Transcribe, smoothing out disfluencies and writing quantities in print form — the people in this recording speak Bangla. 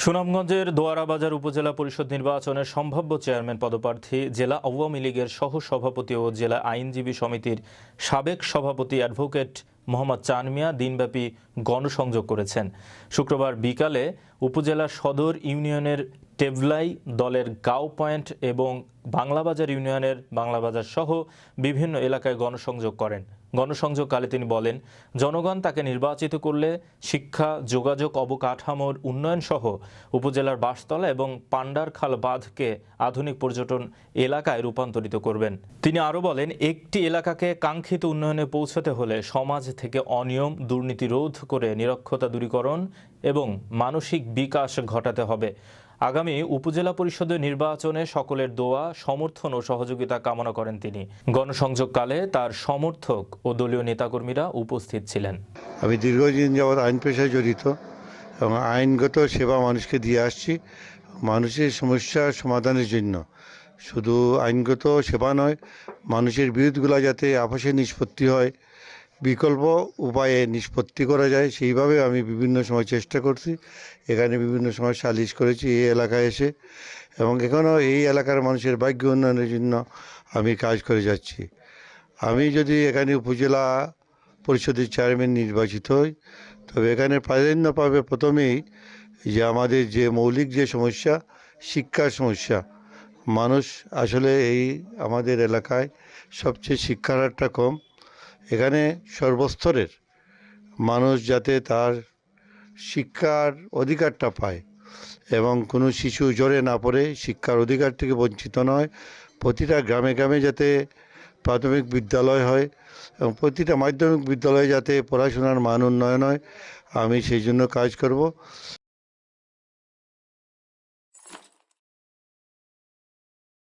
সুনামগঞ্জের দোয়ারাবাজার উপজেলা পরিষদ নির্বাচনের সম্ভাব্য চেয়ারম্যান পদপ্রার্থী জেলা আওয়ামী লীগের সহসভাপতি ও জেলা আইনজীবী সমিতির সাবেক সভাপতি অ্যাডভোকেট মোহাম্মদ চান মিয়া দিনব্যাপী গণসংযোগ করেছেন। শুক্রবার বিকালে উপজেলা সদর ইউনিয়নের টেভলাই দলের গাঁও পয়েন্ট এবং বাংলাবাজার ইউনিয়নের বাংলাবাজার সহ বিভিন্ন এলাকায় গণসংযোগ করেন। গণসংযোগকালে তিনি বলেন, জনগণ তাকে নির্বাচিত করলে শিক্ষা, যোগাযোগ অবকাঠামোর উন্নয়ন সহ উপজেলার বাসতলা এবং পান্ডারখাল বাঁধকে আধুনিক পর্যটন এলাকায় রূপান্তরিত করবেন। তিনি আরও বলেন, একটি এলাকাকে কাঙ্ক্ষিত উন্নয়নে পৌঁছাতে হলে সমাজ থেকে অনিয়ম, দুর্নীতি রোধ করে নিরক্ষরতা দূরীকরণ এবং মানসিক বিকাশ ঘটাতে হবে। আগামী উপজেলা পরিষদের নির্বাচনে সকলের দোয়া, সমর্থন ও সহযোগিতা কামনা করেন তিনি। গণসংযোগকালে তার সমর্থক ও দলীয় নেতাকর্মীরা উপস্থিত ছিলেন। আমি দীর্ঘদিন যাবৎ আইন পেশায় জড়িত এবং আইনগত সেবা মানুষকে দিয়ে আসছি মানুষের সমস্যা সমাধানের জন্য। শুধু আইনগত সেবা নয়, মানুষের বিরোধগুলো যাতে আপসে নিষ্পত্তি হয়, বিকল্প উপায়ে নিষ্পত্তি করা যায়, সেইভাবে আমি বিভিন্ন সময় চেষ্টা করছি। এখানে বিভিন্ন সময় সালিশ করেছি এই এলাকায় এসে, এবং এখনও এই এলাকার মানুষের ভাগ্য উন্নয়নের জন্য আমি কাজ করে যাচ্ছি। আমি যদি এখানে উপজেলা পরিষদের চেয়ারম্যান নির্বাচিত হই, তবে এখানে প্রাধান্য পাবে প্রথমেই যে আমাদের যে মৌলিক যে সমস্যা, শিক্ষার সমস্যা। মানুষ আসলে এই আমাদের এলাকায় সবচেয়ে শিক্ষার হারটা কম। এখানে সর্বস্তরের মানুষ যাতে তার শিক্ষার অধিকারটা পায় এবং কোনো শিশু জ্বরে না পড়ে, শিক্ষার অধিকার থেকে বঞ্চিত নয়। প্রতিটা গ্রামে গ্রামে যাতে প্রাথমিক বিদ্যালয় হয় এবং প্রতিটা মাধ্যমিক বিদ্যালয়ে যাতে পড়াশোনার মান উন্নয়ন হয়, আমি সেই জন্য কাজ করব।